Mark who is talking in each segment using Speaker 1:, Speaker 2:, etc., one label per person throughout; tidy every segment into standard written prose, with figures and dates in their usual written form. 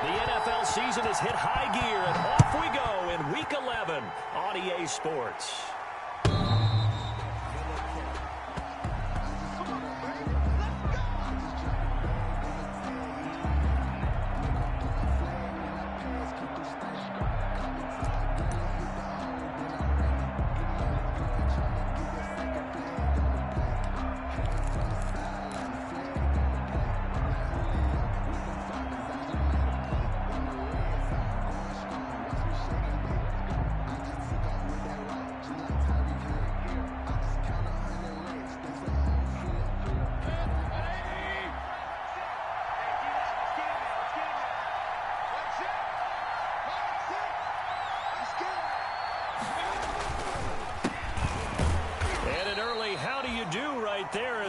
Speaker 1: The NFL season has hit high gear, and off we go in Week 11 on EA Sports.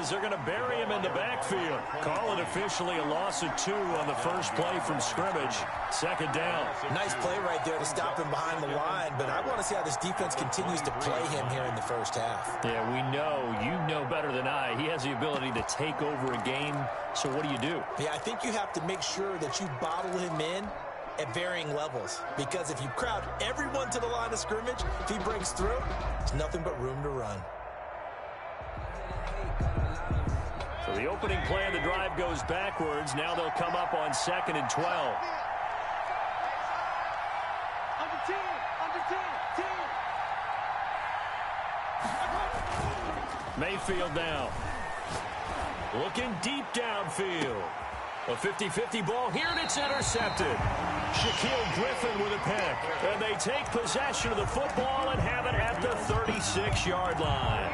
Speaker 1: They're going to bury him in the backfield. Call it officially a loss of 2 on the first play from scrimmage. Second down.
Speaker 2: Nice play right there to stop him behind the line, but I want to see how this defense continues to play him here in the first half.
Speaker 1: Yeah, we know. You know better than I. He has the ability to take over a game, so what do?
Speaker 2: Yeah, I think you have to make sure that you bottle him in at varying levels, because if you crowd everyone to the line of scrimmage, if he breaks through, there's nothing but room to run.
Speaker 1: So the opening play of the drive goes backwards. Now they'll come up on 2nd and 12. Mayfield now. Looking deep downfield. A 50-50 ball here, and it's intercepted. Shaquille Griffin with a pick. And they take possession of the football and have it at the 36-yard line.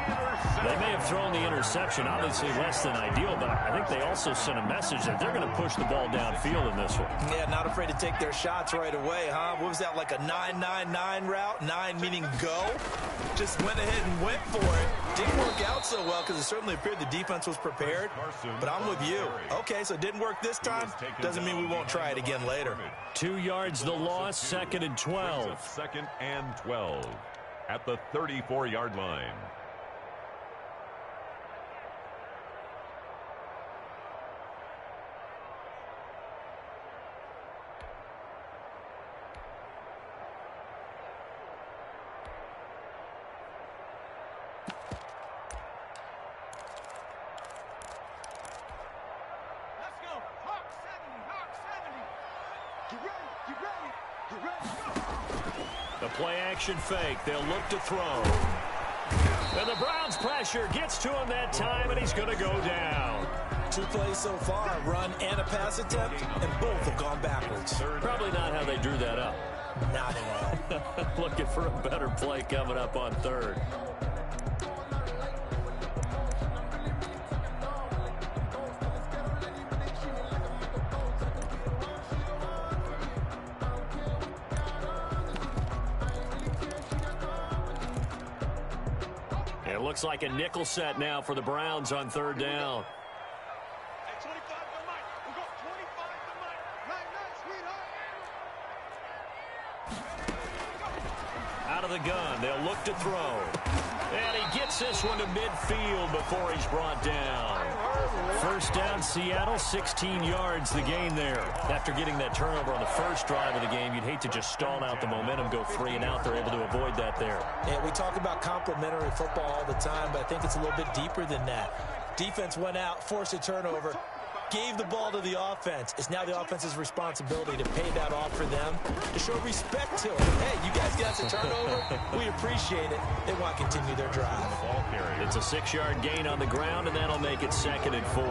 Speaker 1: They may have thrown the interception, obviously less than ideal, but I think they also sent a message that they're going to push the ball downfield in this one.
Speaker 2: Yeah, not afraid to take their shots right away, huh? What was that, like a 9-9-9 route? 9 meaning go? Just went ahead and went for it. Didn't work out so well because it certainly appeared the defense was prepared, but I'm with you. Okay, so it didn't work this time. Doesn't mean we won't try it again later.
Speaker 1: 2 yards the loss, 2nd and 12.
Speaker 3: 2nd and 12 at the 34-yard line.
Speaker 1: The play-action fake. They'll look to throw. And the Browns' pressure gets to him that time, and he's going to go down.
Speaker 2: 2 plays so far, a run and a pass attempt, and both have gone backwards.
Speaker 1: Probably not how they drew that up.
Speaker 2: Not at all.
Speaker 1: Looking for a better play coming up on 3rd. It looks like a nickel set now for the Browns on 3rd down. Out of the gun, they'll look to throw. And he gets this one to midfield before he's brought down. First down, Seattle, 16 yards the gain there. After getting that turnover on the first drive of the game, you'd hate to just stall out the momentum, go 3 and out. They're able to avoid that there.
Speaker 2: Yeah, we talk about complementary football all the time, but I think it's a little bit deeper than that. Defense went out, forced a turnover, gave the ball to the offense. It's now the offense's responsibility to pay that off for them, to show respect to them. Hey, you guys got the turnover. We appreciate it. They want to continue their drive.
Speaker 1: It's a 6-yard gain on the ground, and that'll make it 2nd and 4.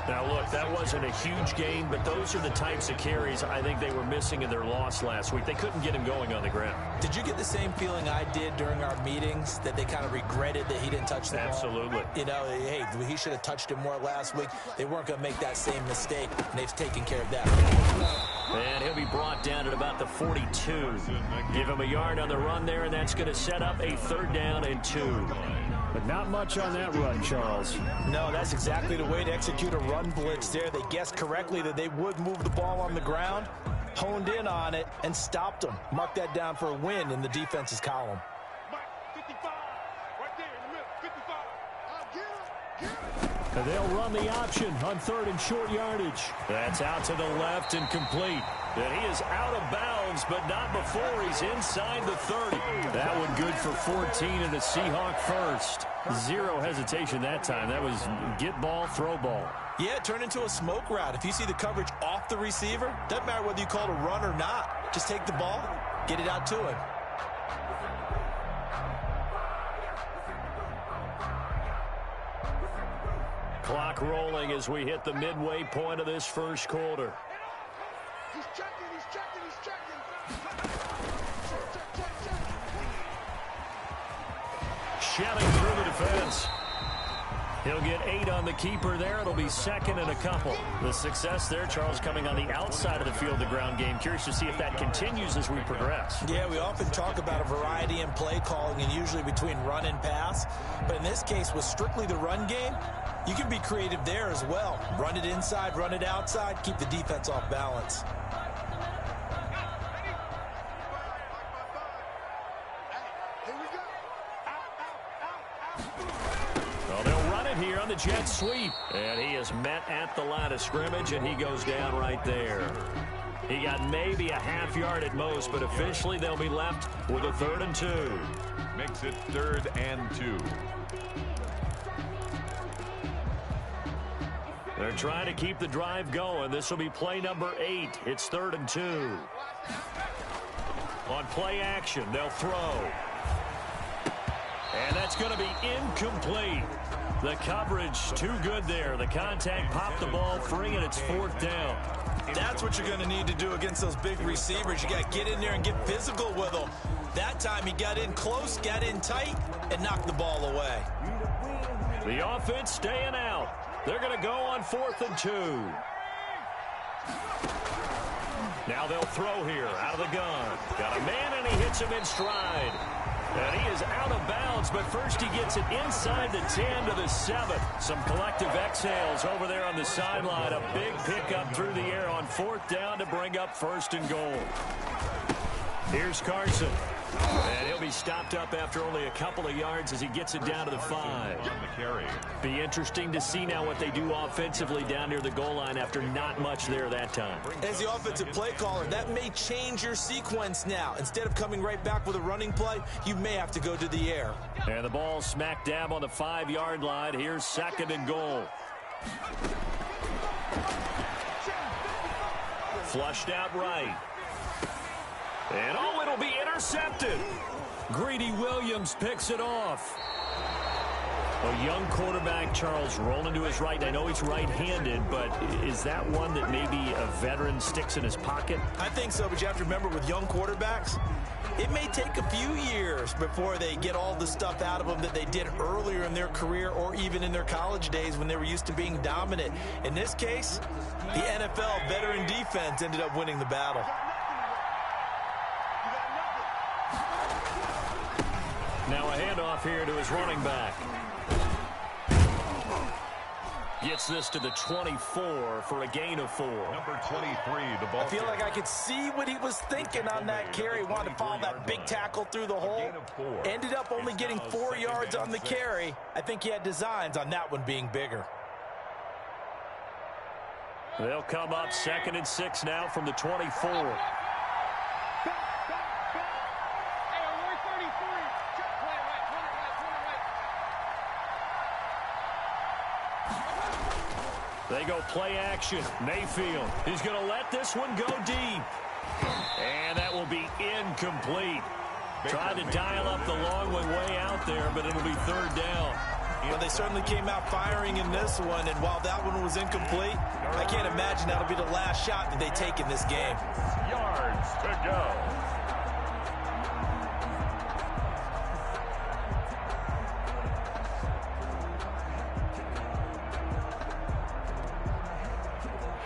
Speaker 1: Now, look, that wasn't a huge gain, but those are the types of carries I think they were missing in their loss last week. They couldn't get him going on the ground.
Speaker 2: Did you get the same feeling I did during our meetings, that they kind of regretted that he didn't touch the ball?
Speaker 1: Absolutely.
Speaker 2: You know, hey, he should have touched it more last week. They weren't going to make that same mistake, and they've taken care of that.
Speaker 1: And he'll be brought down at about the 42. Give him a yard on the run there, and that's going to set up a 3rd down and 2.
Speaker 4: But not much on that run, Charles.
Speaker 2: No, that's exactly the way to execute a run blitz there. They guessed correctly that they would move the ball on the ground, honed in on it, and stopped them. Mark that down for a win in the defense's column.
Speaker 5: 55, right there in the middle, 55.
Speaker 1: And they'll run the option on 3rd and short yardage. That's out to the left and complete. And he is out of bounds, but not before he's inside the 30. That one good for 14 and a Seahawk first. Zero hesitation that time. That was get ball, throw ball.
Speaker 2: Yeah, it turned into a smoke route. If you see the coverage off the receiver, doesn't matter whether you call it a run or not. Just take the ball, get it out to him.
Speaker 1: Clock rolling as we hit the midway point of this first quarter.
Speaker 5: He's checking, he's checking, he's checking.
Speaker 1: Shelling through the defense. He'll get 8 on the keeper there. It'll be 2nd and a couple. The success there, Charles, coming on the outside of the field, the ground game. Curious to see if that continues as we progress.
Speaker 2: Yeah, we often talk about a variety in play calling and usually between run and pass. But in this case, with strictly the run game, you can be creative there as well. Run it inside, run it outside, keep the defense off balance.
Speaker 1: Well, they'll run it here on the jet sweep. And he is met at the line of scrimmage, and he goes down right there. He got maybe a half yard at most, but officially they'll be left with a 3rd and 2.
Speaker 3: Makes it 3rd and 2.
Speaker 1: They're trying to keep the drive going. This will be play number 8. It's 3rd and 2. On play action, they'll throw. And that's going to be incomplete. The coverage too good there. The contact popped the ball free, and it's 4th down.
Speaker 2: That's what you're going to need to do against those big receivers. You got to get in there and get physical with them. That time he got in close, got in tight, and knocked the ball away.
Speaker 1: The offense staying out. They're going to go on 4th and 2. Now they'll throw here out of the gun. Got a man, and he hits him in stride. And he is out of bounds, but first he gets it inside the 10 to the 7. Some collective exhales over there on the sideline. A big pickup through the air on 4th down to bring up 1st and goal. Here's Carson. And he'll be stopped up after only a couple of yards as he gets it down to the 5.
Speaker 3: On the carry.
Speaker 1: Be interesting to see now what they do offensively down near the goal line after not much there that time.
Speaker 2: As the offensive play caller, that may change your sequence now. Instead of coming right back with a running play, you may have to go to the air.
Speaker 1: And the ball smack dab on the 5-yard line. Here's 2nd and goal. Flushed out right. And oh, it'll be intercepted. Greedy Williams picks it off. A young quarterback, Charles, rolling to his right. I know he's right-handed, but is that one that maybe a veteran sticks in his pocket?
Speaker 2: I think so, but you have to remember with young quarterbacks, it may take a few years before they get all the stuff out of them that they did earlier in their career or even in their college days when they were used to being dominant. In this case, the NFL veteran defense ended up winning the battle.
Speaker 1: Now a handoff here to his running back. Gets this to the 24 for a gain of 4.
Speaker 3: Number 23, the ball.
Speaker 2: I feel like I could see what he was thinking on that carry. Wanted to follow that big tackle through the hole. Ended up only getting 4 yards on the carry. I think he had designs on that one being bigger.
Speaker 1: They'll come up 2nd and 6 now from the 24. They go play action. Mayfield, he's going to let this one go deep. And that will be incomplete. Trying to dial up the long one way out there, but it'll be 3rd down.
Speaker 2: Well, they certainly came out firing in this one, and while that one was incomplete, I can't imagine that'll be the last shot that they take in this game.
Speaker 3: Yards to go.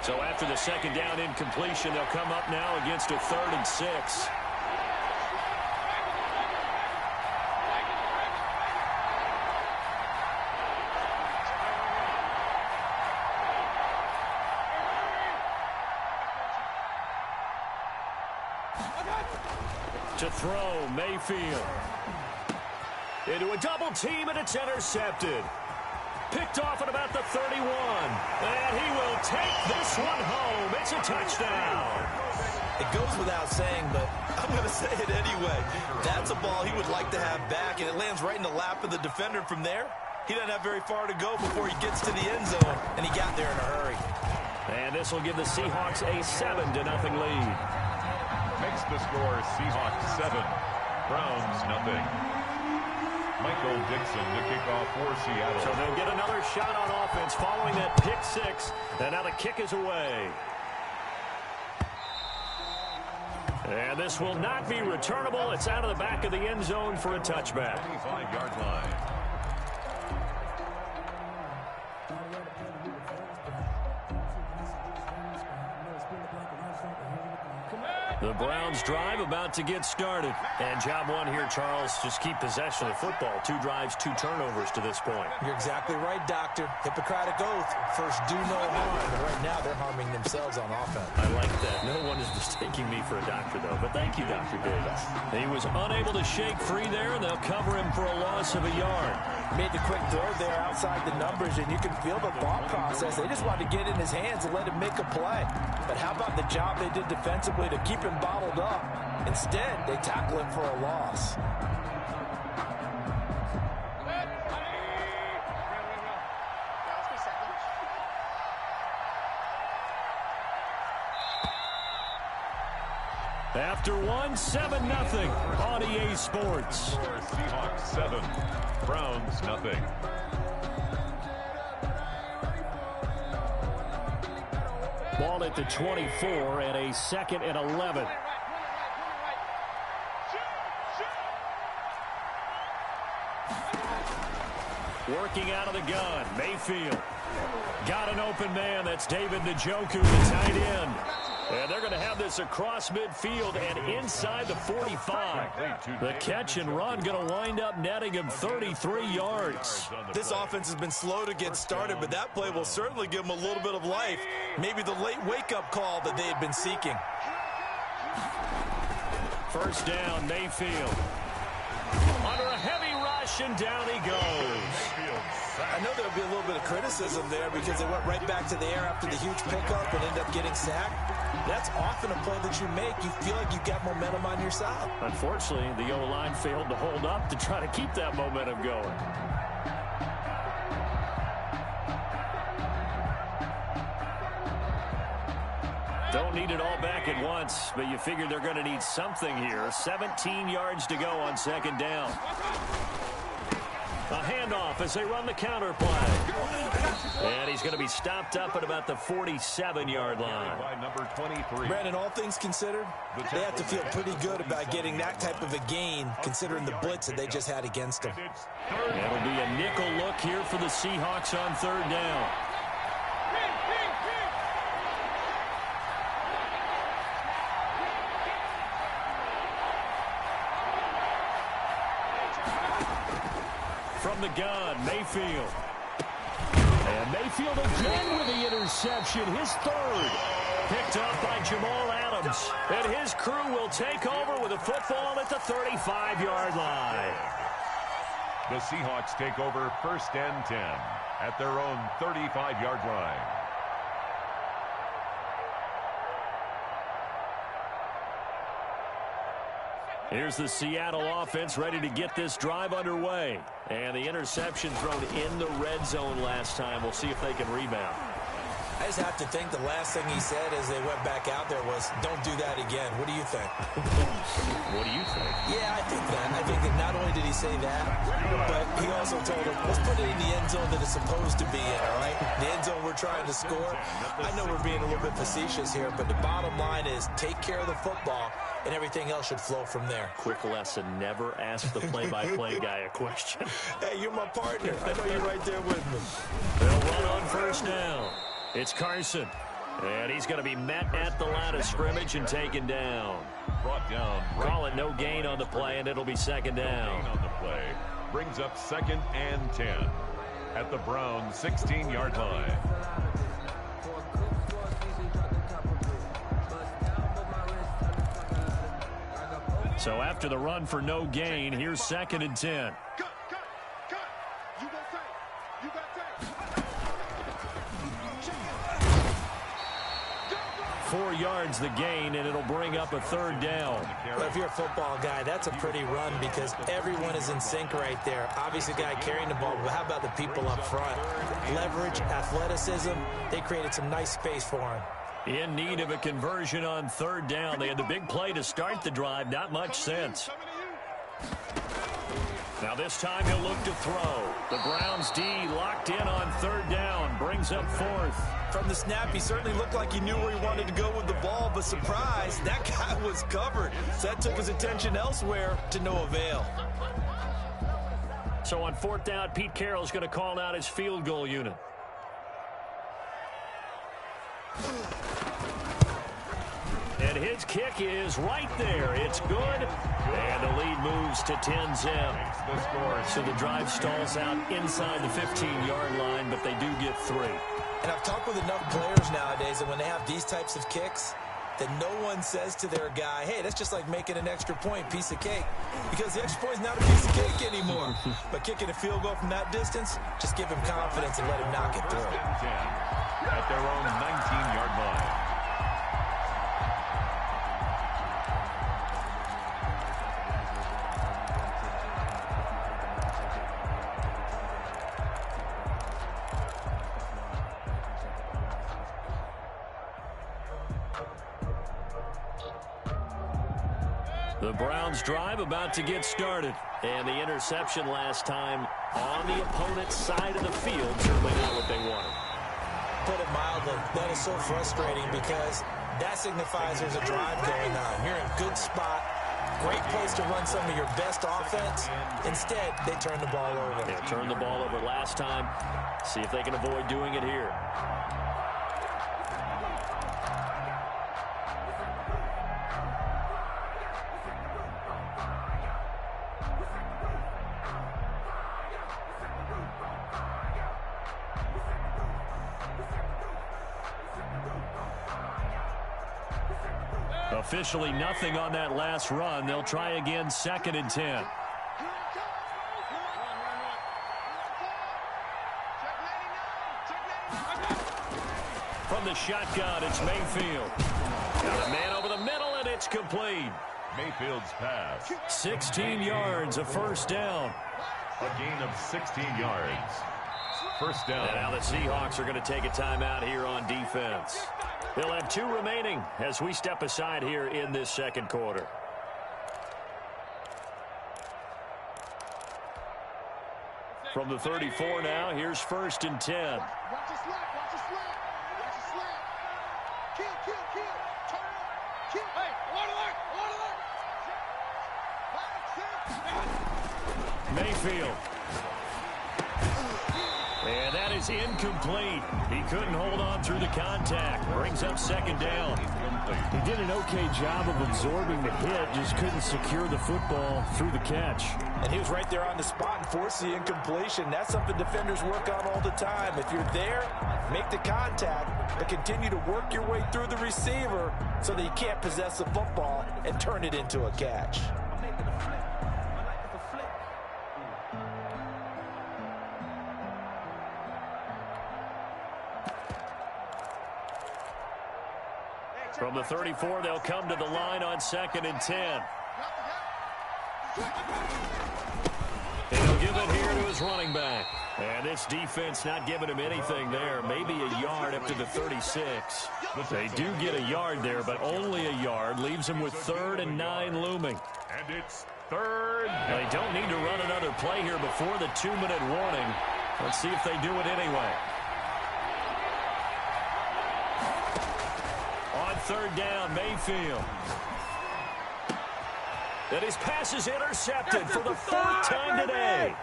Speaker 1: So after the 2nd down incompletion, they'll come up now against a 3rd and 6. To throw, Mayfield. Into a double team, and it's intercepted. picked off at about the 31. And he will take this one home. It's a touchdown.
Speaker 2: It goes without saying, but I'm going to say it anyway. That's a ball he would like to have back, and it lands right in the lap of the defender from there. He doesn't have very far to go before he gets to the end zone, and he got there in a hurry.
Speaker 1: And this will give the Seahawks a 7-0 lead.
Speaker 3: Makes the score Seahawks 7, Browns nothing. Michael Dixon to kick off for Seattle.
Speaker 1: So they'll get another shot on offense following that pick six, and now the kick is away. And this will not be returnable. It's out of the back of the end zone for a touchback.
Speaker 3: 25-yard line.
Speaker 1: The Browns drive about to get started. And job one here, Charles, just keep possession of the football. 2 drives, 2 turnovers to this point.
Speaker 2: You're exactly right, Doctor. Hippocratic oath. First, do no harm. And right now, they're harming themselves on offense.
Speaker 1: I like that. No one is mistaking me for a doctor, though. But thank you, Dr. Davis. He was unable to shake free there, and they'll cover him for a loss of a yard.
Speaker 2: Made the quick throw there outside the numbers, and you can feel the thought process. They just wanted to get in his hands and let him make a play. But how about the job they did defensively to keep him bottled up? Instead, they tackle him for a loss.
Speaker 1: After one, 7-0 on EA Sports.
Speaker 3: Seahawks 7, Browns nothing.
Speaker 1: Ball at the 24 and a 2nd and 11. Working out of the gun, Mayfield. Got an open man. That's David Njoku, the tight end. And they're going to have this across midfield and inside the 45. The catch and run going to wind up netting him 33 yards.
Speaker 2: This offense has been slow to get started, but that play will certainly give them a little bit of life. Maybe the late wake-up call that they had been seeking.
Speaker 1: First down, Mayfield. Under a heavy rush, and down he goes.
Speaker 2: I know there'll be a little bit of criticism there because they went right back to the air after the huge pickup and ended up getting sacked. That's often a play that you make. You feel like you've got momentum on your side.
Speaker 1: Unfortunately, the O-line failed to hold up to try to keep that momentum going. Don't need it all back at once, but you figure they're going to need something here. 17 yards to go on 2nd down. A handoff as they run the counter play. And he's going to be stopped up at about the 47-yard line.
Speaker 3: By number 23.
Speaker 2: Brandon, all things considered, they have to feel pretty good about getting that type of a gain considering the blitz that they just had against them.
Speaker 1: It'll be a nickel look here for the Seahawks on 3rd down. From the gun, Mayfield. And Mayfield again with the interception, his 3rd. Picked up by Jamal Adams. And his crew will take over with a football at the 35-yard line.
Speaker 3: The Seahawks take over 1st and 10 at their own 35-yard line.
Speaker 1: Here's the Seattle offense ready to get this drive underway. And the interception thrown in the red zone last time. We'll see if they can rebound.
Speaker 2: I just have to think the last thing he said as they went back out there was, don't do that again. What do you think?
Speaker 1: What do you think?
Speaker 2: Yeah, I think that. I think that not only did he say that, but he also told him, let's put it in the end zone that it's supposed to be in, all right? The end zone we're trying to score. I know we're being a little bit facetious here, but the bottom line is take care of the football, and everything else should flow from there.
Speaker 1: Quick lesson, never ask the play-by-play guy a question.
Speaker 2: Hey, you're my partner. I know you're right there with me.
Speaker 1: They'll run on 1st down. It's Carson. And he's going to be met at the line of scrimmage and taken down.
Speaker 3: Brought down.
Speaker 1: Call it no gain on the play, and it'll be 2nd down.
Speaker 3: Gain on the play. Brings up 2nd and 10 at the Browns' 16-yard line.
Speaker 1: So after the run for no gain, here's 2nd and 10.
Speaker 5: Cut. You got tape.
Speaker 1: 4 yards the gain, and it'll bring up a 3rd down.
Speaker 2: Well, if you're a football guy, that's a pretty run because everyone is in sync right there. Obviously, the guy carrying the ball, but how about the people up front? Leverage, athleticism, they created some nice space for him.
Speaker 1: In need of a conversion on 3rd down. They had the big play to start the drive. Not much sense. Now this time he'll look to throw. The Browns D locked in on 3rd down. Brings up 4th.
Speaker 2: From the snap, he certainly looked like he knew where he wanted to go with the ball, but surprise, that guy was covered. So that took his attention elsewhere to no avail.
Speaker 1: So on 4th down, Pete Carroll's going to call out his field goal unit. And his kick is right there. It's good. And the lead moves to 10-zip. So the drive stalls out inside the 15-yard line, but they do get 3.
Speaker 2: And I've talked with enough players nowadays that when they have these types of kicks, that no one says to their guy, hey, that's just like making an extra point, piece of cake. Because the extra point is not a piece of cake anymore. But kicking a field goal from that distance, just give him confidence and let him knock it through.
Speaker 3: At their own 19-yard line.
Speaker 1: The Browns drive about to get started. And the interception last time on the opponent's side of the field. Certainly not what they wanted.
Speaker 2: Put it mildly, that is so frustrating because that signifies there's a drive going on. You're in a good spot. Great place to run some of your best offense. Instead, they turn the ball over.
Speaker 1: Yeah, turned the ball over last time. See if they can avoid doing it here. Officially nothing on that last run. They'll try again, 2nd and 10. From the shotgun, it's Mayfield. Got a man over the middle, and it's complete.
Speaker 3: Mayfield's pass.
Speaker 1: 16 yards, a 1st down.
Speaker 3: A gain of 16 yards. 1st down.
Speaker 1: And now the Seahawks are going to take a timeout here on defense. They'll have 2 remaining as we step aside here in this 2nd quarter. From the 34 now, here's 1st and 10.
Speaker 5: Watch the slap, watch the slap, watch the slap. Kill, turn it, kill. Hey, water alert.
Speaker 1: Mayfield. And that is incomplete. He couldn't hold on through the contact. Brings up 2nd down.
Speaker 4: He did an okay job of absorbing the hit, just couldn't secure the football through the catch.
Speaker 2: And he was right there on the spot and forced the incompletion. That's something defenders work on all the time. If you're there, make the contact, but continue to work your way through the receiver so that you can't possess the football and turn it into a catch.
Speaker 1: From the 34, they'll come to the line on 2nd and 10. And he'll give it here to his running back. And this defense not giving him anything there. Maybe a yard up to the 36. They do get a yard there, but only a yard. Leaves him with 3rd and 9 looming.
Speaker 3: And it's 3rd.
Speaker 1: Now, they don't need to run another play here before the 2-minute warning. Let's see if they do it anyway. On 3rd down, Mayfield. And his pass is intercepted for the 4th time today.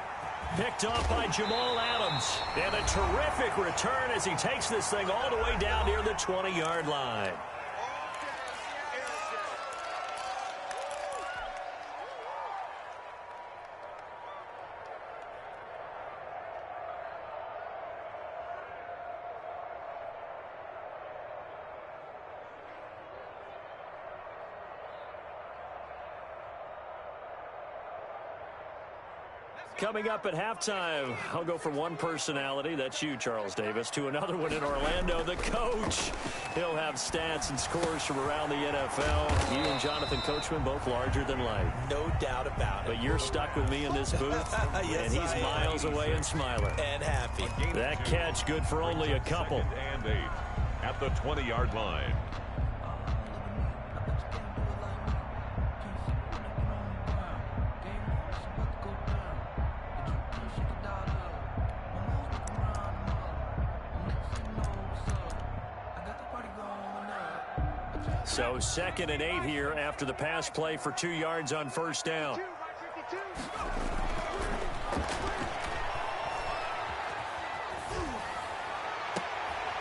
Speaker 1: Picked off by Jamal Adams. And a terrific return as he takes this thing all the way down near the 20-yard line. Coming up at halftime, I'll go from one personality, that's you, Charles Davis, to another one in Orlando, the coach. He'll have stats and scores from around the NFL. He and Jonathan Coachman both larger than life.
Speaker 2: No doubt about it.
Speaker 1: But you're stuck with me in this booth,
Speaker 2: yes,
Speaker 1: and he's miles away and smiling.
Speaker 2: And happy.
Speaker 1: That catch good for only a couple.
Speaker 3: And 8 at the 20-yard line.
Speaker 1: So 2nd and 8 here after the pass play for 2 yards on first down.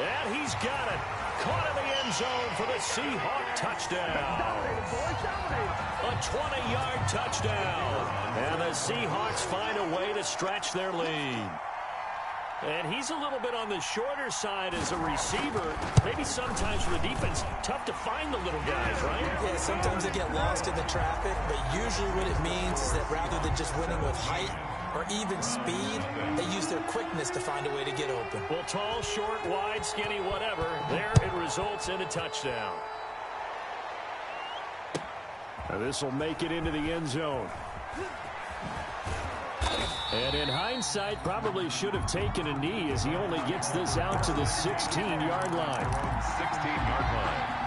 Speaker 1: And he's got it. Caught in the end zone for the Seahawk touchdown. A 20-yard touchdown. And the Seahawks find a way to stretch their lead. And he's a little bit on the shorter side as a receiver. Maybe sometimes for the defense, tough to find the little guys, right?
Speaker 2: Yeah, sometimes they get lost in the traffic, but usually what it means is that rather than just winning with height or even speed, they use their quickness to find a way to get open.
Speaker 1: Well, tall, short, wide, skinny, whatever, there it results in a touchdown.
Speaker 4: Now this will make it into the end zone. And in hindsight, probably should have taken a knee as he only gets this out to the 16-yard line.
Speaker 3: 16-yard line.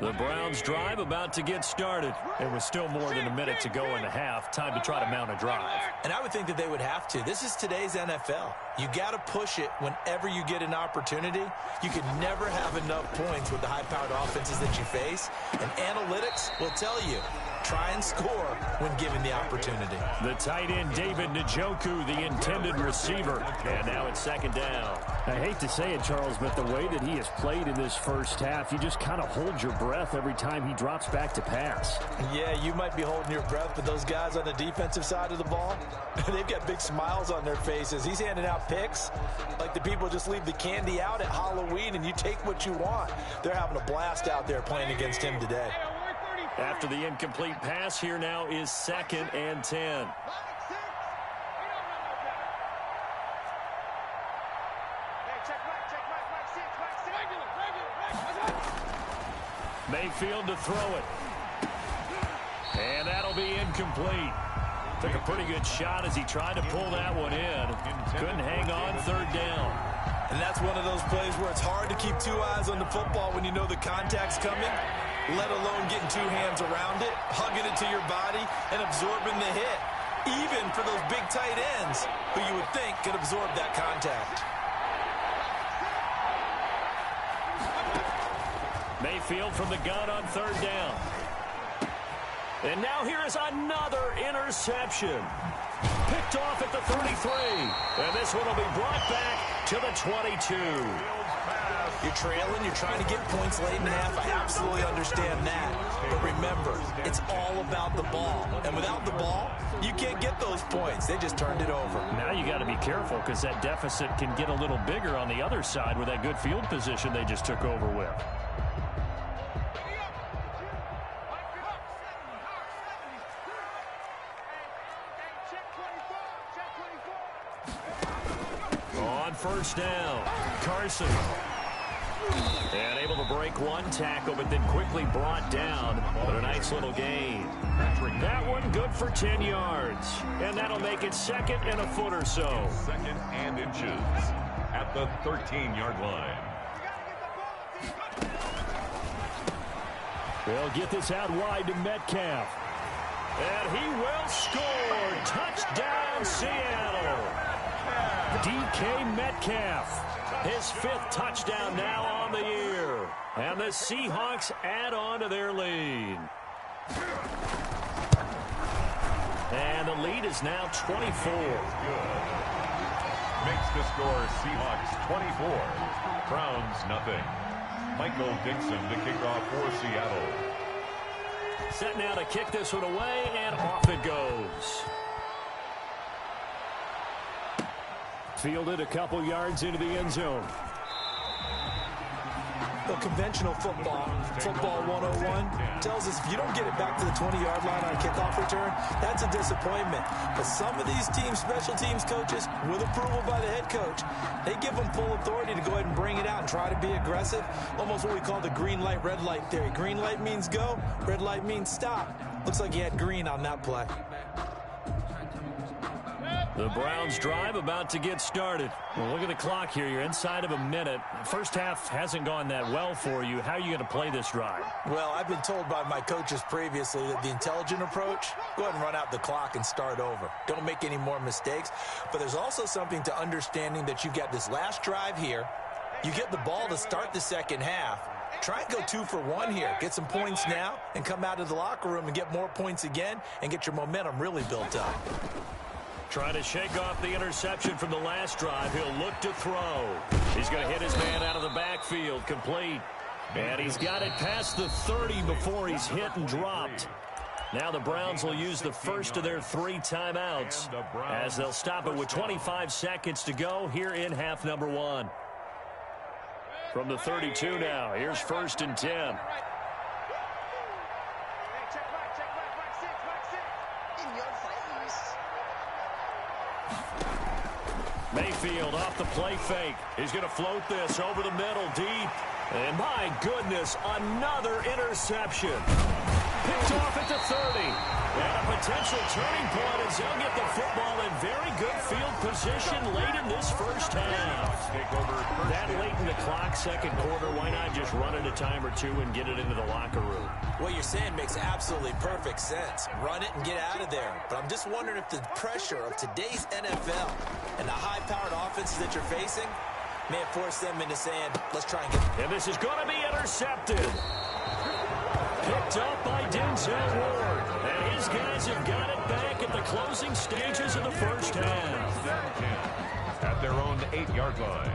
Speaker 1: The Browns drive about to get started. It was still more than a minute to go in the half. Time to try to mount a drive.
Speaker 2: And I would think that they would have to. This is today's NFL. You got to push it whenever you get an opportunity. You can never have enough points with the high-powered offenses that you face. And analytics will tell you, try and score when given the opportunity.
Speaker 1: The tight end, David Njoku, the intended receiver. And now it's 2nd down.
Speaker 4: I hate to say it, Charles, but the way that he has played in this first half, you just kind of hold your breath every time he drops back to pass.
Speaker 2: Yeah, you might be holding your breath, but those guys on the defensive side of the ball, they've got big smiles on their faces. He's handing out picks like the people just leave the candy out at Halloween and you take what you want. They're having a blast out there playing against him today.
Speaker 1: After the incomplete pass, here now is 2nd and 10. Mayfield to throw it. And that'll be incomplete. Took a pretty good shot as he tried to pull that one in. Couldn't hang on 3rd down.
Speaker 2: And that's one of those plays where it's hard to keep 2 eyes on the football when you know the contact's coming, let alone getting 2 hands around it, hugging it to your body, and absorbing the hit. Even for those big tight ends who you would think could absorb that contact.
Speaker 1: Mayfield from the gun on 3rd down. And now here is another interception. Picked off at the 33. And this one will be brought back to the 22.
Speaker 2: You're trailing, you're trying to get points late in the half. I absolutely understand that. But remember, it's all about the ball. And without the ball, you can't get those points. They just turned it over.
Speaker 1: Now you got to be careful because that deficit can get a little bigger on the other side with that good field position they just took over with. On 1st down, Carson. And able to break one tackle, but then quickly brought down. But a nice little gain. That one good for 10 yards. And that'll make it 2nd and a foot or so.
Speaker 3: 2nd and inches at the 13-yard line.
Speaker 4: They'll get this out wide to Metcalf.
Speaker 1: And he will score. Touchdown, Seattle. DK Metcalf. His 5th touchdown now on the year. And the Seahawks add on to their lead. And the lead is now 24.
Speaker 3: Makes the score Seahawks 24. Browns nothing. Michael Dixon to kick off for Seattle.
Speaker 1: Set now to kick this one away, and off it goes.
Speaker 4: Fielded a couple yards into the end zone.
Speaker 2: Well, conventional football 101, tells us if you don't get it back to the 20-yard line on a kickoff return, that's a disappointment. But some of these teams, special teams coaches, with approval by the head coach, they give them full authority to go ahead and bring it out and try to be aggressive. Almost what we call the green light, red light theory. Green light means go, red light means stop. Looks like you had green on that play.
Speaker 4: The Browns drive about to get started. Well, look at the clock here. You're inside of a minute. First half hasn't gone that well for you. How are you going to play this drive?
Speaker 2: Well, I've been told by my coaches previously that the intelligent approach, go ahead and run out the clock and start over. Don't make any more mistakes. But there's also something to understanding that you've got this last drive here. You get the ball to start the second half. Try and go 2 for 1 here. Get some points now and come out of the locker room and get more points again and get your momentum really built up.
Speaker 4: Trying to shake off the interception from the last drive. He'll look to throw. He's going to hit his man out of the backfield. Complete. And he's got it past the 30 before he's hit and dropped. Now the Browns will use the first of their 3 timeouts as they'll stop it with 25 seconds to go here in half number 1. From the 32 now, here's 1st and 10. Mayfield off the play fake. He's going to float this over the middle deep. And my goodness, another interception. Picked off at the 30. And a potential turning point as they'll get the football in very good field position late in this first half. That late in the clock, second quarter, why not just run it a time or 2 and get it into the locker room?
Speaker 2: What you're saying makes absolutely perfect sense. Run it and get out of there. But I'm just wondering if the pressure of today's NFL and the high-powered offenses that you're facing may have forced them into saying, let's try and get...
Speaker 1: And this is going to be intercepted. Picked up by Denzel Ward. And his guys have got it back at the closing stages of the first half.
Speaker 3: At their own 8-yard line.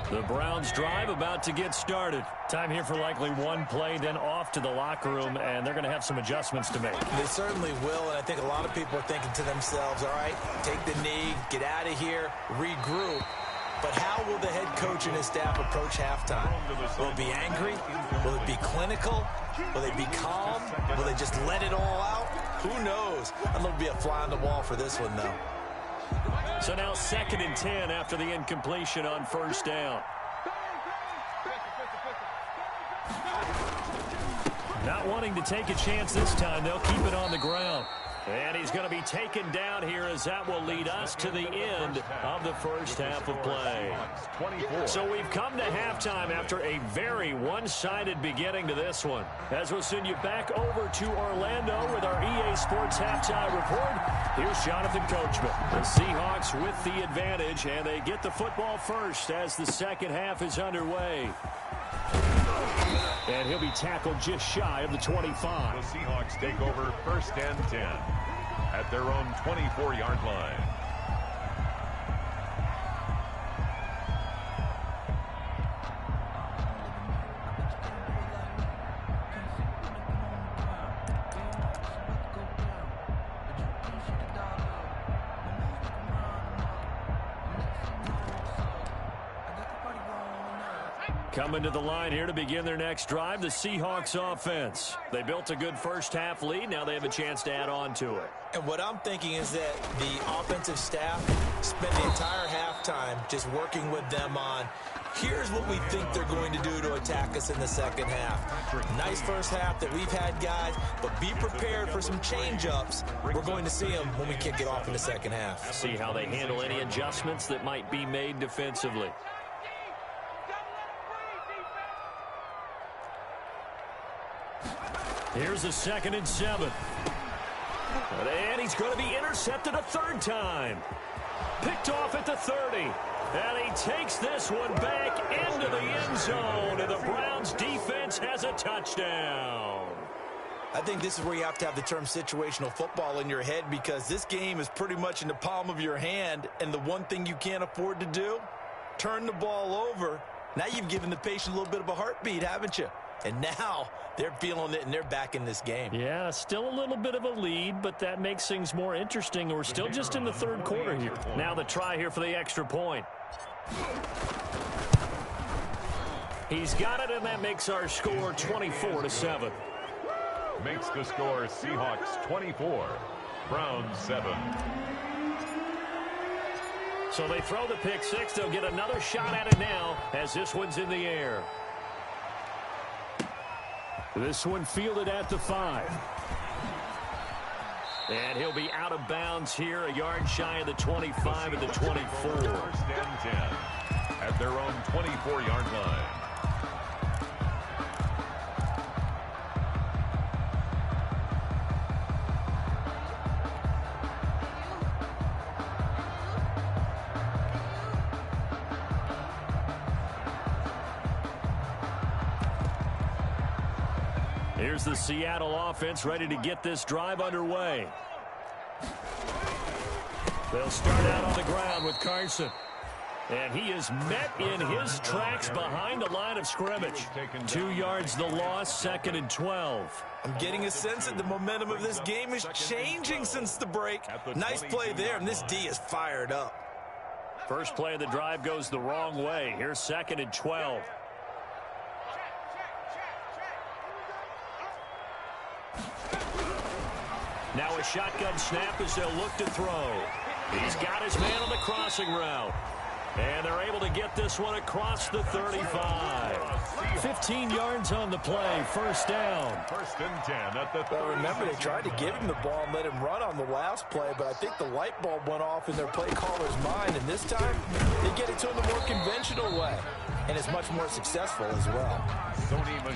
Speaker 4: The Browns drive about to get started. Time here for likely one play, then off to the locker room, and they're going to have some adjustments to make.
Speaker 2: They certainly will, and I think a lot of people are thinking to themselves, all right, take the knee, get out of here, regroup. But how will the head coach and his staff approach halftime? Will it be angry? Will it be clinical? Will they be calm? Will they just let it all out? Who knows? I'd love to be a fly on the wall for this one, though.
Speaker 4: So now 2nd and 10 after the incompletion on first down. Not wanting to take a chance this time, they'll keep it on the ground. And he's going to be taken down here as that will lead us to the end of the first half of play. So we've come to halftime after a very one-sided beginning to this one. As we'll send you back over to Orlando with our EA Sports Halftime Report, here's Jonathan Coachman. The Seahawks with the advantage, and they get the football first as the second half is underway. And he'll be tackled just shy of the 25.
Speaker 3: The Seahawks take over 1st and 10 at their own 24-yard line.
Speaker 4: Coming to the line here to begin their next drive, the Seahawks offense. They built a good first half lead. Now they have a chance to add on to it.
Speaker 2: And what I'm thinking is that the offensive staff spent the entire halftime just working with them on, here's what we think they're going to do to attack us in the second half. Nice first half that we've had, guys, but be prepared for some change-ups. We're going to see them when we kick it off in the second half.
Speaker 4: See how they handle any adjustments that might be made defensively. Here's a 2nd and 7. And he's going to be intercepted a 3rd time. Picked off at the 30. And he takes this one back into the end zone. And the Browns defense has a touchdown.
Speaker 2: I think this is where you have to have the term situational football in your head, because this game is pretty much in the palm of your hand. And the one thing you can't afford to do, turn the ball over. Now you've given the patient a little bit of a heartbeat, haven't you? And now they're feeling it and they're back in this game.
Speaker 4: Yeah, still a little bit of a lead, but that makes things more interesting. We're still just in the third quarter here. Now the try here for the extra point. He's got it, and that makes our score 24-7.
Speaker 3: Makes the score Seahawks 24, Browns 7.
Speaker 4: So they throw the pick six. They'll get another shot at it now as this one's in the air. This one fielded at the 5. And he'll be out of bounds here, a yard shy of the 25 and the 24.
Speaker 3: First and 10 at their own 24-yard line.
Speaker 4: Here's the Seattle offense ready to get this drive underway. They'll start out on the ground with Carson. And he is met in his tracks behind the line of scrimmage. 2 yards the loss, 2nd and 12.
Speaker 2: I'm getting a sense that the momentum of this game is changing since the break. Nice play there, and this D is fired up.
Speaker 4: First play of the drive goes the wrong way. Here's 2nd and 12. Now a shotgun snap as they'll look to throw. He's got his man on the crossing route. And they're able to get this one across the 35. 15 yards on the play, first down.
Speaker 3: First and 10 at the 30.
Speaker 2: Well, remember, they tried to give him the ball and let him run on the last play, but I think the light bulb went off in their play caller's mind, and this time they get it to him the more conventional way, and it's much more successful as well.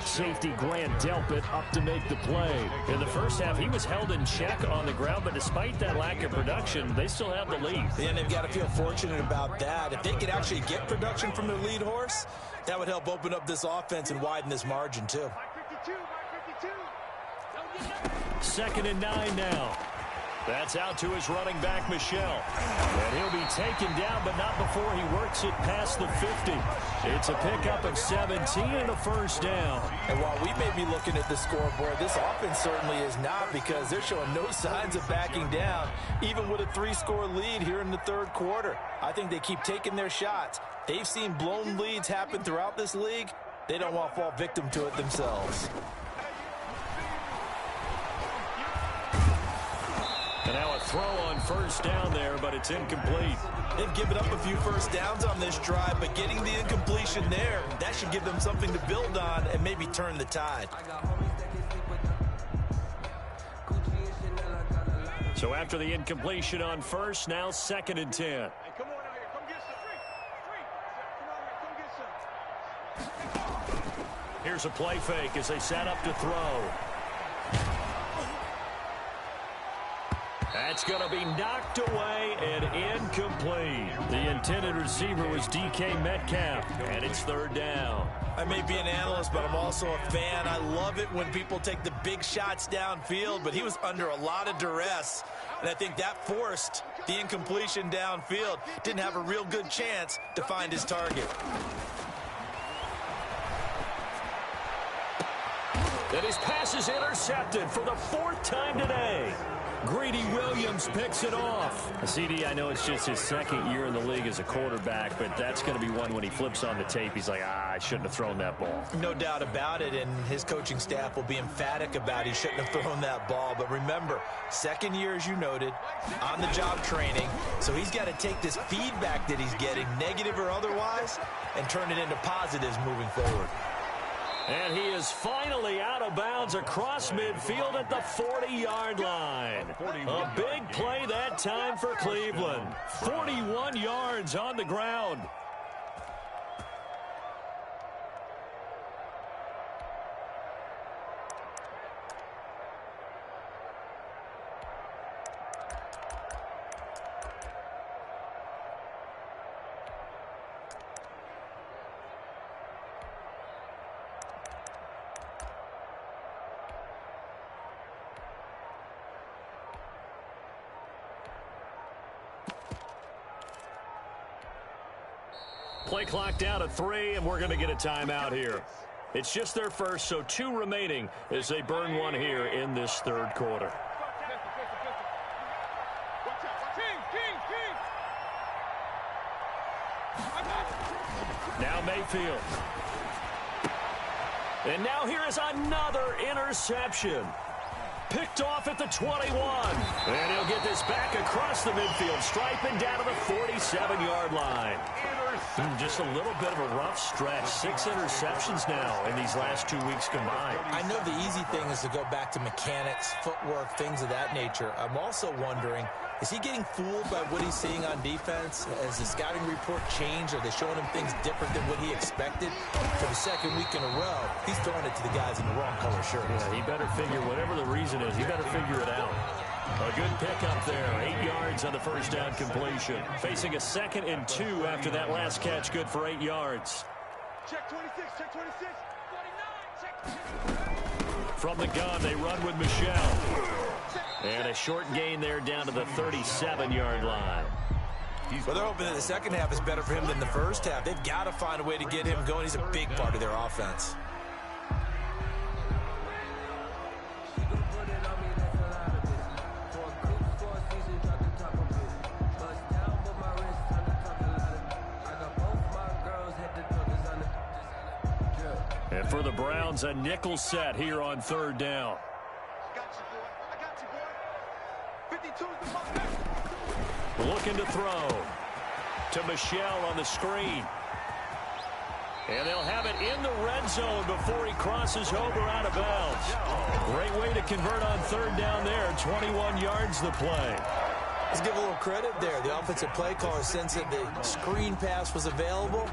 Speaker 4: Safety Grant Delpit up to make the play. In the first half, he was held in check on the ground, but despite that lack of production, they still have the lead.
Speaker 2: And they've got to feel fortunate about that. If they could actually get production from their lead horse, that would help open up this offense and widen this margin too.
Speaker 4: 2nd and 9 now. That's out to his running back, Michel. And he'll be taken down, but not before he works it past the 50. It's a pickup of 17 and a first down.
Speaker 2: And while we may be looking at the scoreboard, this offense certainly is not, because they're showing no signs of backing down, even with a 3-score lead here in the third quarter. I think they keep taking their shots. They've seen blown leads happen throughout this league. They don't want to fall victim to it themselves.
Speaker 4: And now a throw on first down there, but it's incomplete.
Speaker 2: They've given up a few first downs on this drive, but getting the incompletion there, that should give them something to build on and maybe turn the tide.
Speaker 4: So after the incompletion on first, now 2nd and 10. Here's a play fake as they set up to throw. That's going to be knocked away and incomplete. The intended receiver was DK Metcalf, and it's 3rd down.
Speaker 2: I may be an analyst, but I'm also a fan. I love it when people take the big shots downfield, but he was under a lot of duress, and I think that forced the incompletion downfield. Didn't have a real good chance to find his target.
Speaker 4: And his pass is intercepted for the 4th time today. Greedy Williams picks it off. CD, I know it's just his 2nd year in the league as a quarterback, but that's going to be one when he flips on the tape. He's like, I shouldn't have thrown that ball.
Speaker 2: No doubt about it, and his coaching staff will be emphatic about he shouldn't have thrown that ball. But remember, 2nd year, as you noted, on-the-job training, so he's got to take this feedback that he's getting, negative or otherwise, and turn it into positives moving forward.
Speaker 4: And he is finally out of bounds across midfield at the 40-yard line. A big play that time for Cleveland. 41 yards on the ground. Play clock down to 3, and we're going to get a timeout here. It's just their first, so 2 remaining as they burn one here in this third quarter. Now Mayfield. And now here is another interception. Picked off at the 21. And he'll get this back across the midfield stripe and down to the 47-yard line. Just a little bit of a rough stretch. 6 interceptions now in these last 2 weeks combined.
Speaker 2: I know the easy thing is to go back to mechanics, footwork, things of that nature. I'm also wondering, is he getting fooled by what he's seeing on defense? Has the scouting report changed? Are they showing him things different than what he expected? For the second week in a row, he's throwing it to the guys in the wrong color shirts.
Speaker 4: Yeah, he better figure, whatever the reason is, he better figure it out. A good pickup there. 8 yards on the first down completion. Facing a 2nd and 2 after that last catch. Good for 8 yards.
Speaker 5: Check 26, check 26. 49, check.
Speaker 4: From the gun, they run with Michelle. And a short gain there down to the 37-yard line.
Speaker 2: Well, they're hoping that the second half is better for him than the first half. They've got to find a way to get him going. He's a big part of their offense.
Speaker 4: And for the Browns, a nickel set here on 3rd down.
Speaker 5: I got you, boy. 52 is the mark.
Speaker 4: Looking to throw to Michelle on the screen. And they'll have it in the red zone before he crosses over out of bounds. Great way to convert on 3rd down there. 21 yards the play.
Speaker 2: Let's give a little credit there. The offensive play caller sensed that the screen pass was available.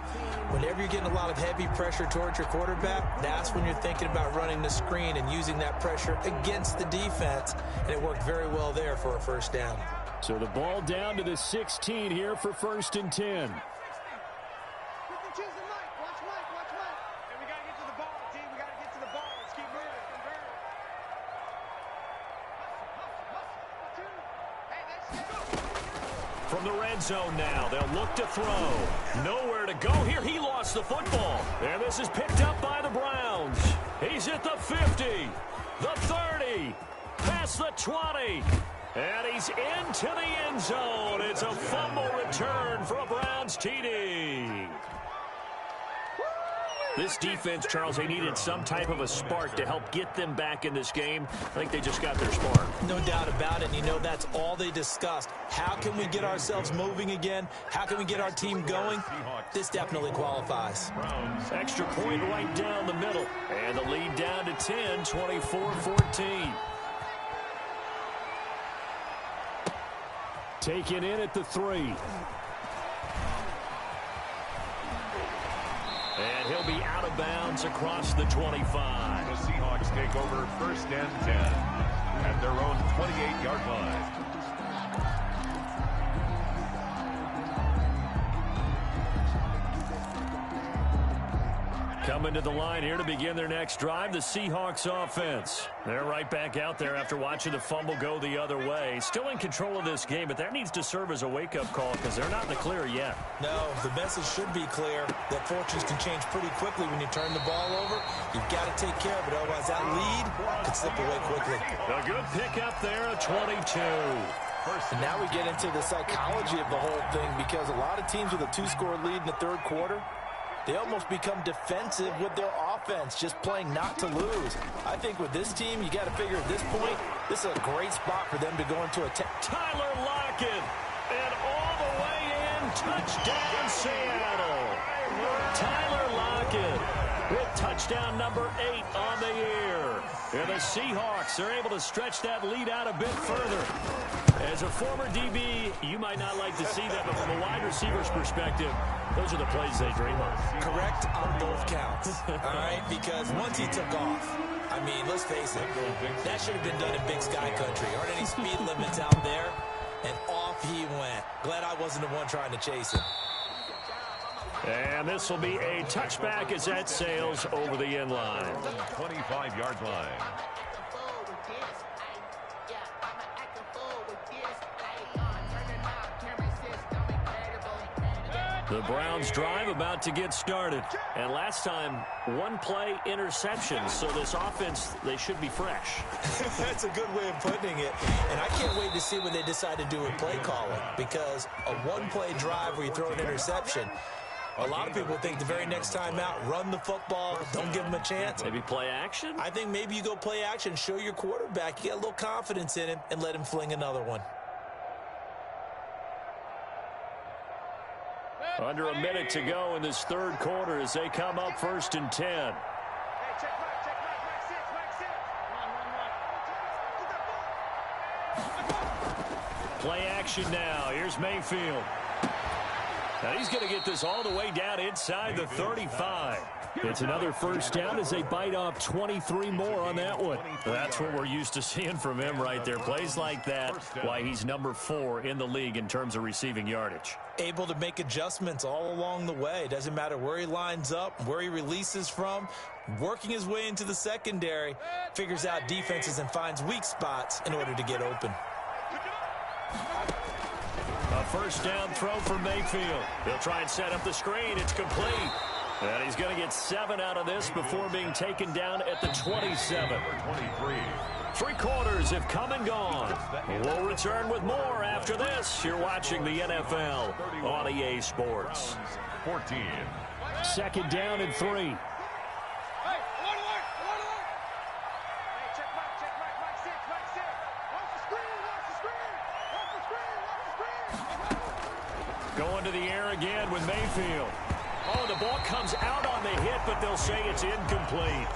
Speaker 2: Whenever you're getting a lot of heavy pressure towards your quarterback, that's when you're thinking about running the screen and using that pressure against the defense. And it worked very well there for a first down.
Speaker 4: So the ball down to the 16 here for 1st and 10.
Speaker 5: Watch Mike. And we got to get to the ball, team. We got to get to the ball. Let's keep moving.
Speaker 4: From the red zone now, they'll look to throw. Nowhere to go here. He lost the football. And this is picked up by the Browns. He's at the 50, the 30, past the 20. And he's into the end zone. It's a fumble return for a Browns TD. This defense, Charles, they needed some type of a spark to help get them back in this game. I think they just got their spark.
Speaker 2: No doubt about it. And you know, that's all they discussed. How can we get ourselves moving again? How can we get our team going? This definitely qualifies.
Speaker 4: Extra point right down the middle. And the lead down to 10, 24-14. Taken in at the 3. And he'll be out of bounds across the 25.
Speaker 3: The Seahawks take over 1st and 10 at their own 28-yard line.
Speaker 4: Coming to the line here to begin their next drive, the Seahawks offense. They're right back out there after watching the fumble go the other way. Still in control of this game, but that needs to serve as a wake-up call because they're not in the clear yet.
Speaker 2: No, the message should be clear that fortunes can change pretty quickly when you turn the ball over. You've got to take care of it, otherwise that lead could slip away quickly.
Speaker 4: A good pickup there, a 22.
Speaker 2: And now we get into the psychology of the whole thing because a lot of teams with a 2-score lead in the 3rd quarter, they almost become defensive with their offense, just playing not to lose. I think with this team, you got to figure at this point, this is a great spot for them to go into attack.
Speaker 4: Tyler Lockett, and all the way in, touchdown Seattle. Tyler Lockett with touchdown number 8 on the year. And the Seahawks are able to stretch that lead out a bit further. As a former DB, you might not like to see that, but from a wide receiver's perspective, those are the plays they dream of.
Speaker 2: Correct on both counts, all right? Because once he took off, I mean, let's face it, that should have been done in Big Sky Country. Aren't any speed limits out there? And off he went. Glad I wasn't the one trying to chase him.
Speaker 4: And this will be a touchback as that sails over the end line.
Speaker 3: 25-yard line.
Speaker 4: The Browns drive about to get started. And last time, one play interception. So this offense, they should be fresh.
Speaker 2: That's a good way of putting it. And I can't wait to see what they decide to do with play calling. Because a one-play drive where you throw an interception, a lot of people think the very next time out, run the football, don't give them a chance.
Speaker 4: Maybe play action?
Speaker 2: I think maybe you go play action, show your quarterback, you get a little confidence in him, and let him fling another one.
Speaker 4: Under a minute to go in this third quarter as they come up 1st and 10.
Speaker 5: Hey, check back, 6.
Speaker 4: Play action now. Here's Mayfield. Now he's going to get this all the way down inside the 35. It's another first down as they bite off 23 more on that one. That's what we're used to seeing from him right there. Plays like that, why he's number 4 in the league in terms of receiving yardage.
Speaker 2: Able to make adjustments all along the way. Doesn't matter where he lines up, where he releases from. Working his way into the secondary, figures out defenses and finds weak spots in order to get open.
Speaker 4: A first down throw for Mayfield. He'll try and set up the screen. It's complete. And he's going to get 7 out of this before being taken down at the 27.
Speaker 3: 23.
Speaker 4: 3 quarters have come and gone. We'll return with more after this. You're watching the NFL on EA Sports.
Speaker 3: 14.
Speaker 4: Second down and 3.
Speaker 5: Hey, alert! Hey, check back, 6. Watch the screen.
Speaker 4: Going to the air again with Mayfield. Oh, the ball comes out on the hit, but they'll say it's incomplete.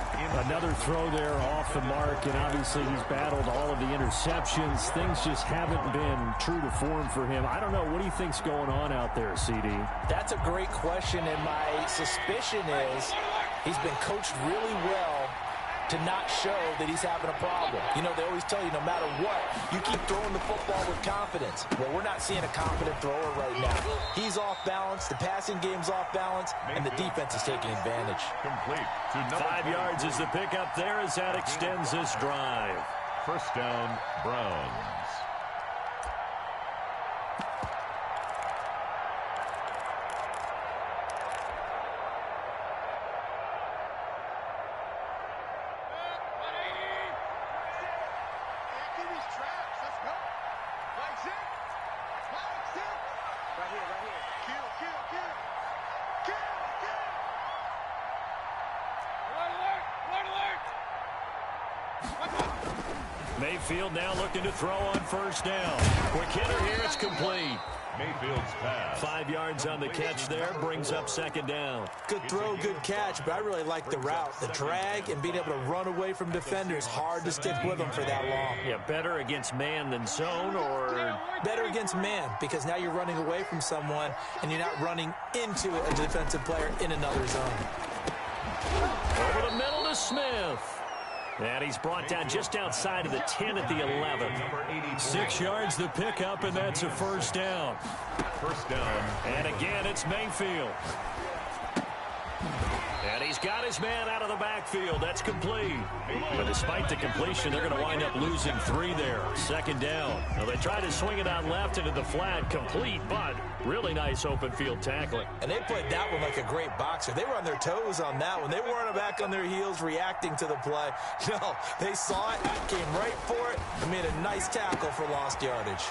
Speaker 1: Another throw there off the mark, and obviously he's battled all of the interceptions. Things just haven't been true to form for him. I don't know. What do you think's going on out there, CD?
Speaker 2: That's a great question, and my suspicion is he's been coached really well to not show that he's having a problem. You know, they always tell you no matter what, you keep throwing the football with confidence. Well, we're not seeing a confident thrower right now. He's off balance, the passing game's off balance, and the defense is taking advantage.
Speaker 3: Complete to number
Speaker 4: 5 yards is the pickup there as that extends this drive.
Speaker 3: First down, Browns.
Speaker 4: Mayfield now looking to throw on first down. Quick hitter here, it's complete.
Speaker 3: Mayfield's pass.
Speaker 4: 5 yards on the catch there, brings up second down.
Speaker 2: Good throw, good catch, but I really like the route. The drag and being able to run away from defenders, hard to stick with them for that long.
Speaker 4: Yeah, better against man than zone, or
Speaker 2: better against man, because now you're running away from someone and you're not running into a defensive player in another zone.
Speaker 4: over the middle to Smith. And he's brought down just outside of the 10 at the 11. 6 yards the pickup, and that's a first down.
Speaker 3: First down.
Speaker 4: And again, it's Mayfield. And he's got his man out of the backfield. That's complete. But despite the completion, they're going to wind up losing 3 there. Second down. Now they try to swing it out left into the flat. Complete, but really nice open field tackling.
Speaker 2: And they played that one like a great boxer. They were on their toes on that one. They weren't back on their heels reacting to the play. No, they saw it, came right for it, and made a nice tackle for lost yardage.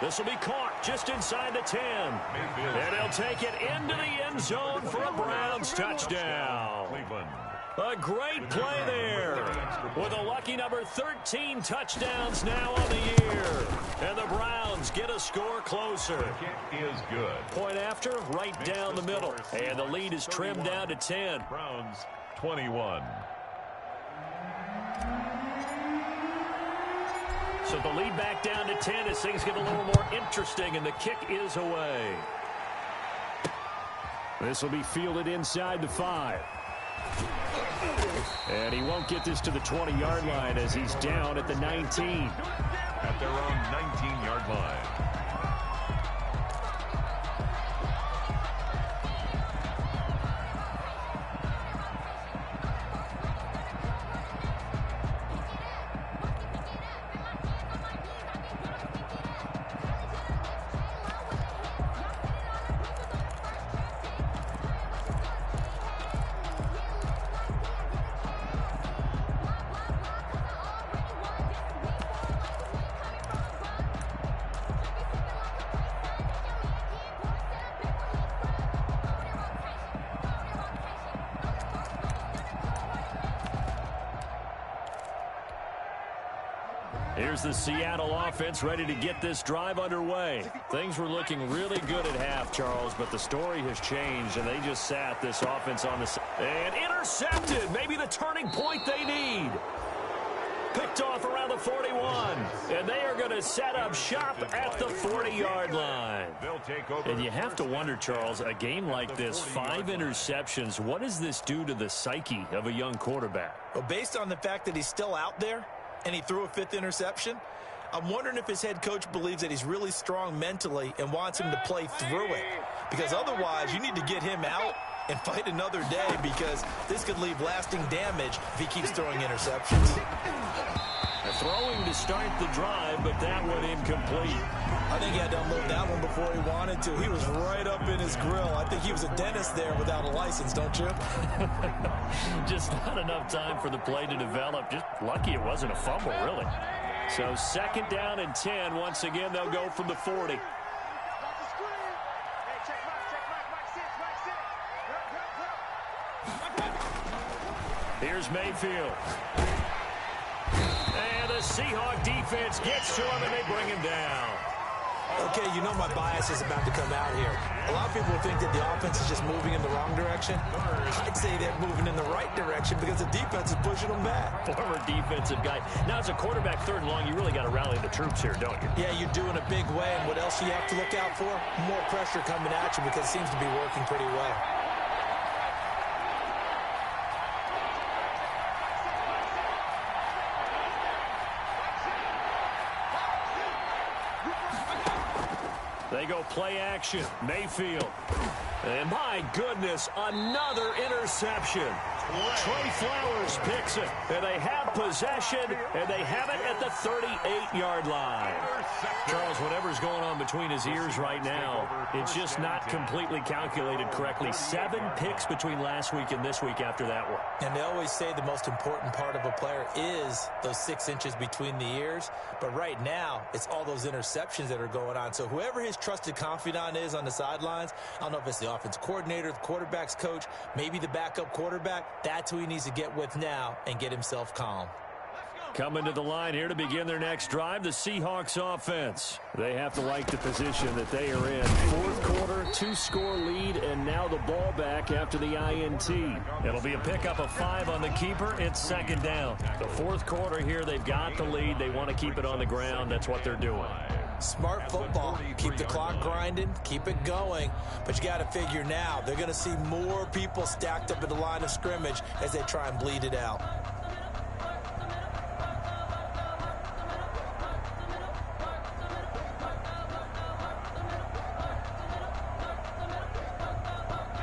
Speaker 4: This will be caught just inside the 10. And he'll take it into the end zone for a Browns touchdown. A great play there with a lucky number 13 touchdowns now on the year. And the Browns get a score closer.
Speaker 3: Kick is good.
Speaker 4: Point after, right down the middle. And the lead is trimmed down to 10.
Speaker 3: Browns 21.
Speaker 4: So the lead back down to 10 as things get a little more interesting, and the kick is away. This will be fielded inside the 5. And he won't get this to the 20-yard line as he's down at the 19.
Speaker 3: At their own 19-yard line.
Speaker 4: here's the Seattle offense ready to get this drive underway. Things were looking really good at half, Charles, but the story has changed, and they just sat this offense on the side. And intercepted. Maybe the turning point they need. Picked off around the 41. And they are going to set up shop at the 40-yard line. And you have to wonder, Charles, a game like this, 5 interceptions, what does this do to the psyche of a young quarterback?
Speaker 2: Well, based on the fact that he's still out there and he threw a 5th interception, I'm wondering if his head coach believes that he's really strong mentally and wants him to play through it. Because otherwise, you need to get him out and fight another day, because this could leave lasting damage if he keeps throwing interceptions.
Speaker 4: Throwing to start the drive, but that one incomplete.
Speaker 2: I think he had to unload that one before he wanted to. He was right up in his grill. I think he was a dentist there without a license, don't you?
Speaker 4: Just not enough time for the play to develop. Just lucky it wasn't a fumble, really. So 2nd down and 10. Once again, they'll go from the 40. Here's Mayfield. And the Seahawk defense gets to him, and they bring him down.
Speaker 2: Okay, you know my bias is about to come out here. A lot of people think that the offense is just moving in the wrong direction. I'd say they're moving in the right direction because the defense is pushing them back.
Speaker 4: Former defensive guy. Now, as a quarterback 3rd and long, you really got to rally the troops here, don't you?
Speaker 2: Yeah, you do in a big way. And what else you have to look out for? More pressure coming at you, because it seems to be working pretty well.
Speaker 4: They go play action. Mayfield. And my goodness, another interception. Trey Flowers picks it. And they have possession, and they have it at the 38-yard line. Charles, whatever's going on between his ears right now, it's just not completely calculated correctly. 7 picks between last week and this week after that one.
Speaker 2: And they always say the most important part of a player is those 6 inches between the ears. But right now, it's all those interceptions that are going on. So whoever his trusted confidant is on the sidelines, I don't know if it's the offense coordinator, the quarterback's coach, maybe the backup quarterback, that's who he needs to get with now and get himself calm.
Speaker 4: Coming to the line here to begin their next drive, the Seahawks offense. They have to like the position that they are in. 4th quarter, 2-score lead, and now the ball back after the INT. It'll be a pickup of 5 on the keeper. It's 2nd down. The 4th quarter here, they've got the lead. They want to keep it on the ground. That's what they're doing.
Speaker 2: Smart football. Keep the clock grinding. Keep it going. But you got to figure now, they're going to see more people stacked up at the line of scrimmage as they try and bleed it out.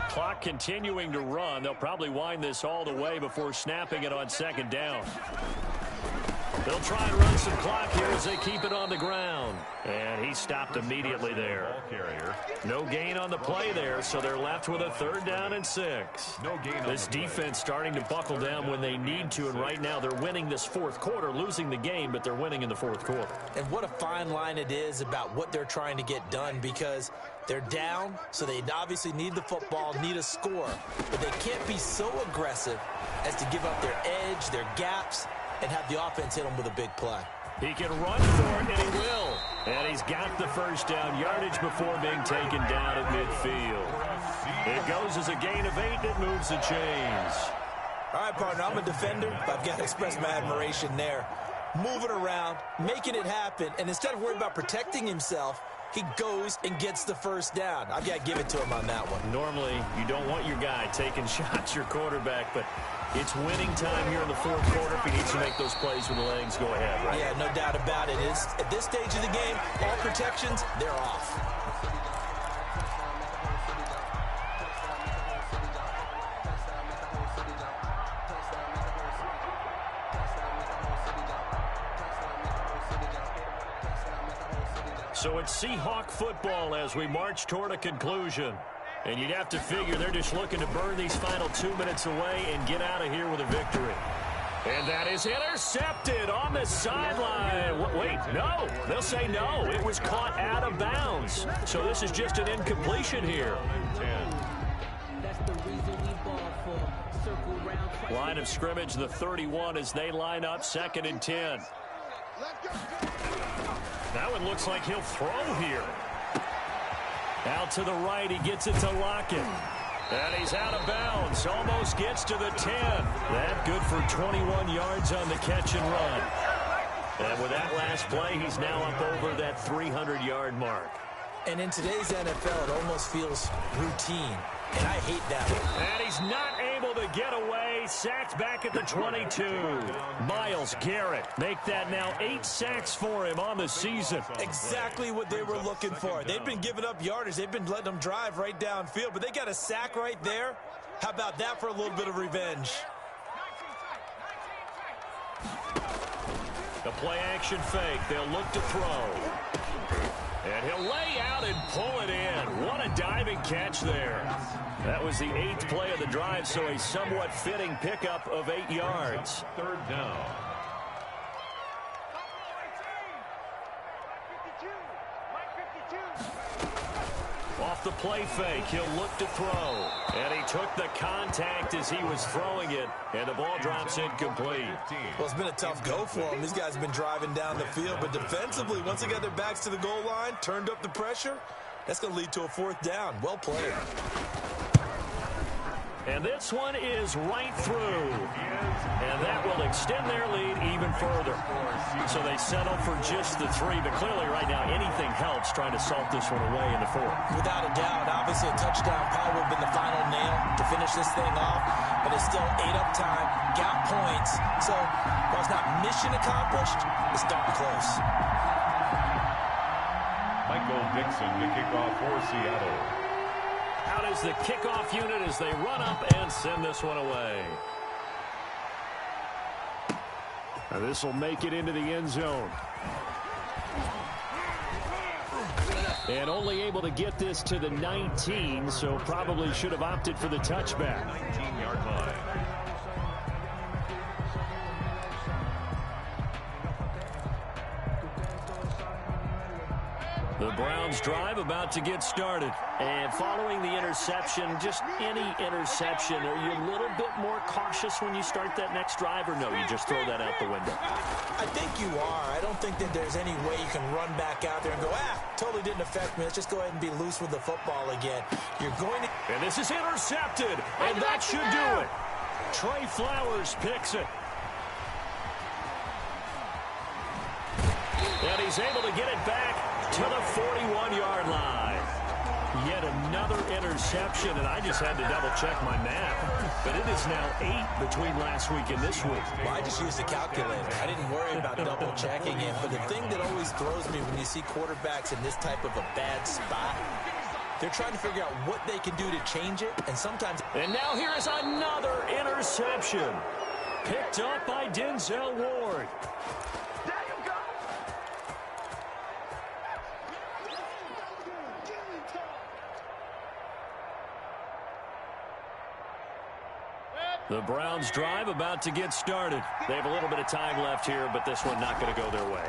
Speaker 4: Clock continuing to run. They'll probably wind this all the way before snapping it on 2nd down. They'll try and run some clock here as they keep it on the ground. And he stopped immediately there. No gain on the play there, so they're left with a 3rd down and 6. This defense starting to buckle down when they need to, and right now they're winning this 4th quarter, losing the game, but they're winning in the 4th quarter.
Speaker 2: And what a fine line it is about what they're trying to get done, because they're down, so they obviously need the football, need a score. But they can't be so aggressive as to give up their edge, their gaps, and have the offense hit them with a big play.
Speaker 4: He can run for it, and he will. And he's got the 1st down yardage before being taken down at midfield. It goes as a gain of 8, and it moves the chains.
Speaker 2: All right, partner, I'm a defender, but I've got to express my admiration there. Moving around, making it happen, and instead of worrying about protecting himself, he goes and gets the 1st down. I've got to give it to him on that one.
Speaker 4: Normally, you don't want your guy taking shots, your quarterback, but it's winning time here in the 4th quarter if he needs to make those plays with the legs go ahead, right?
Speaker 2: Yeah, no doubt about it. At this stage of the game, all protections, they're off.
Speaker 4: So it's Seahawk football as we march toward a conclusion. And you'd have to figure they're just looking to burn these final 2 minutes away and get out of here with a victory. And that is intercepted on the sideline. Wait, no. They'll say no. It was caught out of bounds. So this is just an incompletion here. Line of scrimmage, the 31 as they line up 2nd and 10.
Speaker 5: Let's go.
Speaker 4: Now it looks like he'll throw here. Out to the right, he gets it to Lockett. And he's out of bounds, almost gets to the 10. That good for 21 yards on the catch and run. And with that last play, he's now up over that 300-yard mark.
Speaker 2: And in today's NFL, it almost feels routine. And I hate that.
Speaker 4: And he's not able to get away. Sacked back at the 22. Myles Garrett make that now 8 sacks for him on the season.
Speaker 2: Exactly what they were looking for. They've been giving up yardage. They've been letting them drive right downfield. But they got a sack right there. How about that for a little bit of revenge?
Speaker 4: The play-action fake. They'll look to throw. And he'll lay out and pull it in. What a diving catch there. That was the 8th play of the drive, so a somewhat fitting pickup of 8 yards.
Speaker 3: Third down.
Speaker 4: Off the play fake, he'll look to throw. And he took the contact as he was throwing it, and the ball drops incomplete.
Speaker 2: Well, it's been a tough go for him. These guys have been driving down the field, but defensively, once they got their backs to the goal line, turned up the pressure, that's going to lead to a 4th down. Well played.
Speaker 4: And this one is right through. And that will extend their lead even further. So they settle for just the 3, but clearly right now anything helps trying to salt this one away in the 4th.
Speaker 2: Without a doubt, obviously a touchdown probably would have been the final nail to finish this thing off, but it's still 8 up time, got points. So while it's not mission accomplished, it's darn close.
Speaker 3: Michael Dixon to kick off for Seattle.
Speaker 4: Out is the kickoff unit as they run up and send this one away. Now this will make it into the end zone. And only able to get this to the 19, so probably should have opted for the touchback.
Speaker 3: 19-yard line.
Speaker 4: The Browns drive about to get started. And following the interception, just any interception, are you a little bit more cautious when you start that next drive, or no, you just throw that out the window?
Speaker 2: I think you are. I don't think that there's any way you can run back out there and go, totally didn't affect me. Let's just go ahead and be loose with the football again. You're going to...
Speaker 4: And this is intercepted, and that should do it. Trey Flowers picks it. And he's able to get it back to the 41-yard line. Yet another interception, and I just had to double-check my math. But it is now 8 between last week and this week.
Speaker 2: Well, I just used a calculator. I didn't worry about double-checking it. But the thing that always throws me when you see quarterbacks in this type of a bad spot, they're trying to figure out what they can do to change it, and sometimes...
Speaker 4: And now here is another interception. Picked up by Denzel Ward. The Browns drive about to get started. They have a little bit of time left here, but this one not going to go their way.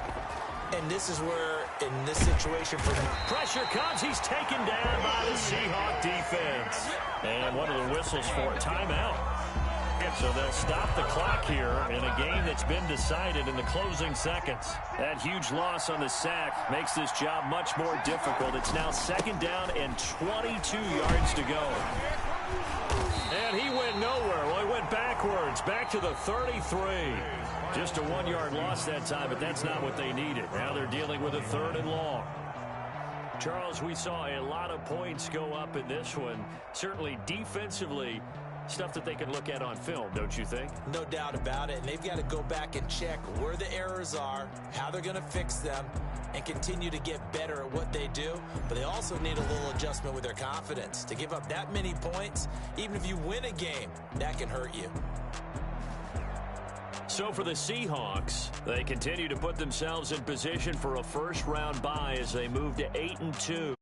Speaker 2: And this is where, in this situation, for
Speaker 4: pressure comes. He's taken down by the Seahawk defense. And one of the whistles for a timeout. So they'll stop the clock here in a game that's been decided in the closing seconds. That huge loss on the sack makes this job much more difficult. It's now 2nd down and 22 yards to go. And he went nowhere. Well, he went backwards, back to the 33. Just a 1-yard loss that time, but that's not what they needed. Now they're dealing with a 3rd and long. Charles, we saw a lot of points go up in this one. Certainly defensively, stuff that they can look at on film, don't you think?
Speaker 2: No doubt about it. And they've got to go back and check where the errors are, how they're going to fix them, and continue to get better at what they do. But they also need a little adjustment with their confidence. To give up that many points, even if you win a game, that can hurt you.
Speaker 4: So for the Seahawks, they continue to put themselves in position for a first-round bye as they move to 8-2.